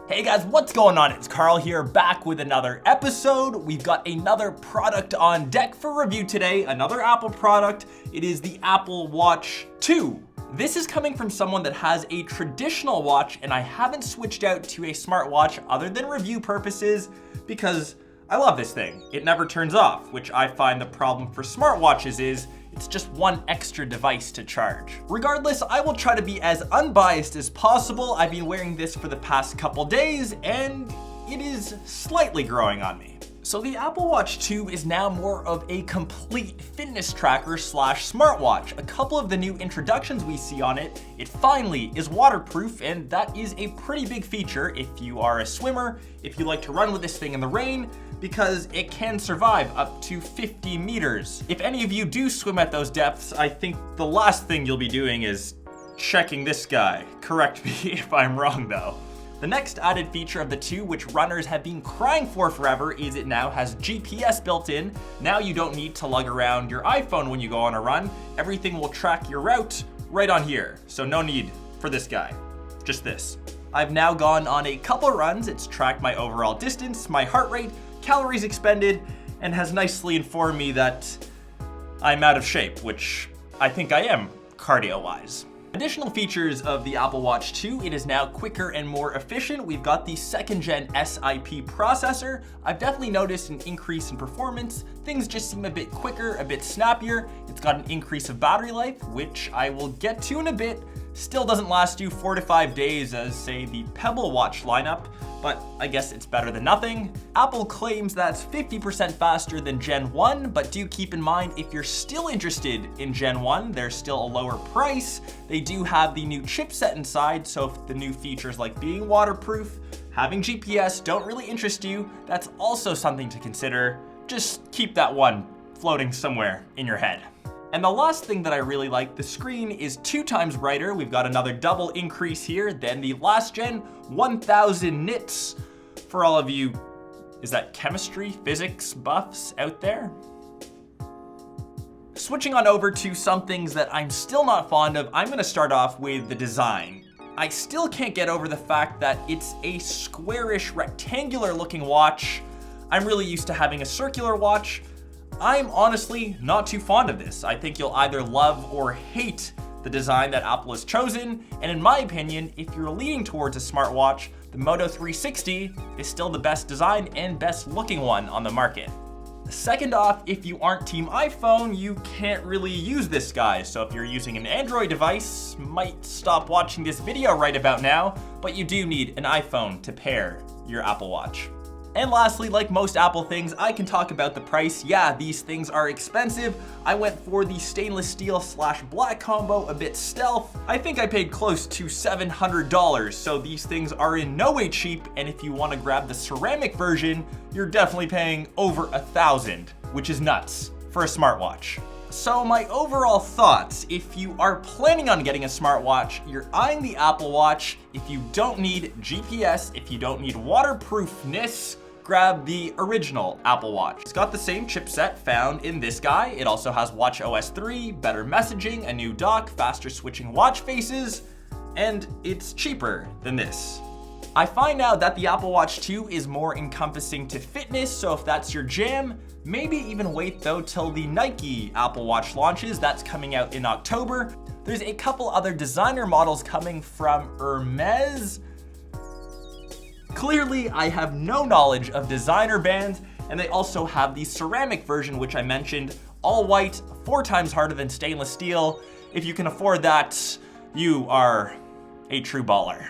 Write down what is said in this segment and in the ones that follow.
Hey guys, what's going on? It's Karl here, back with another episode. We've got another product on deck for review today, another Apple product. It is the Apple Watch 2. This is coming from someone that has a traditional watch, and I haven't switched out to a smartwatch other than review purposes because I love this thing. It never turns off, which I find the problem for smartwatches is it's just one extra device to charge. Regardless, I will try to be as unbiased as possible. I've been wearing this for the past couple days and it is slightly growing on me. So the Apple Watch 2 is now more of a complete fitness tracker slash smartwatch. A couple of the new introductions we see on it, it finally is waterproof, and that is a pretty big feature if you are a swimmer, if you like to run with this thing in the rain, because it can survive up to 50 meters. If any of you do swim at those depths, I think the last thing you'll be doing is checking this guy. Correct me if I'm wrong though. The next added feature of the 2, which runners have been crying for forever, is it now has GPS built in. Now you don't need to lug around your iPhone when you go on a run. Everything will track your route right on here. So no need for this guy, just this. I've now gone on a couple runs. It's tracked my overall distance, my heart rate, calories expended, and has nicely informed me that I'm out of shape, which I think I am cardio-wise. Additional features of the Apple Watch 2, it is now quicker and more efficient. We've got the 2nd gen SiP processor. I've definitely noticed an increase in performance. Things just seem a bit quicker, a bit snappier. It's got an increase of battery life, which I will get to in a bit. Still doesn't last you 4 to 5 days as, say, the Pebble Watch lineup, but I guess it's better than nothing. Apple claims that's 50% faster than Gen 1, but do keep in mind if you're still interested in Gen 1, there's still a lower price. They do have the new chipset inside, so if the new features like being waterproof, having GPS don't really interest you, that's also something to consider. Just keep that one floating somewhere in your head. And the last thing that I really like, the screen is 2 times brighter. We've got another double increase here than the last gen, 1000 nits. For all of you, is that chemistry, physics buffs out there? Switching on over to some things that I'm still not fond of, I'm gonna start off with the design. I still can't get over the fact that it's a squarish, rectangular looking watch. I'm really used to having a circular watch. I'm honestly not too fond of this. I think you'll either love or hate the design that Apple has chosen, and in my opinion, if you're leaning towards a smartwatch, the Moto 360 is still the best design and best looking one on the market. Second off, if you aren't team iPhone, you can't really use this guy, so if you're using an Android device, might stop watching this video right about now, but you do need an iPhone to pair your Apple Watch. And lastly, like most Apple things, I can talk about the price. Yeah, these things are expensive. I went for the stainless steel slash black combo, a bit stealth. I think I paid close to $700, so these things are in no way cheap, and if you want to grab the ceramic version, you're definitely paying over $1,000, which is nuts for a smartwatch. So my overall thoughts, if you are planning on getting a smartwatch, you're eyeing the Apple Watch. If you don't need GPS, if you don't need waterproofness, grab the original Apple Watch. It's got the same chipset found in this guy. It also has watchOS 3, better messaging, a new dock, faster switching watch faces, and it's cheaper than this. I find now that the Apple Watch 2 is more encompassing to fitness, so if that's your jam, maybe even wait though till the Nike Apple Watch launches. That's coming out in October. There's a couple other designer models coming from Hermes. Clearly, I have no knowledge of designer bands, and they also have the ceramic version, which I mentioned, all white, 4 times harder than stainless steel. If you can afford that, you are a true baller.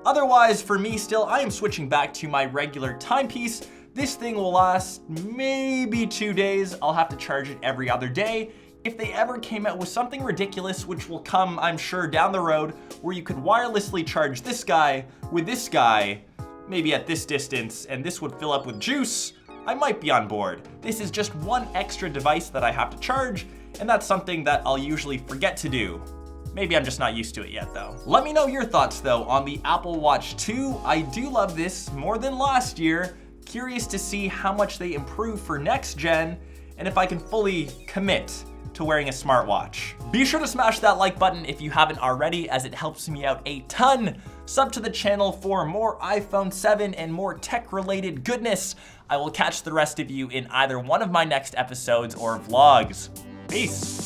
Otherwise, for me still, I am switching back to my regular timepiece. This thing will last maybe 2 days. I'll have to charge it every other day. If they ever came out with something ridiculous, which will come, I'm sure, down the road, where you could wirelessly charge this guy with this guy, maybe at this distance, and this would fill up with juice, I might be on board. This is just one extra device that I have to charge, and that's something that I'll usually forget to do. Maybe I'm just not used to it yet though. Let me know your thoughts though on the Apple Watch 2. I do love this more than last year. Curious to see how much they improve for next gen, and if I can fully commit to wearing a smartwatch. Be sure to smash that like button if you haven't already, as it helps me out a ton. Sub to the channel for more iPhone 7 and more tech-related goodness. I will catch the rest of you in either one of my next episodes or vlogs. Peace.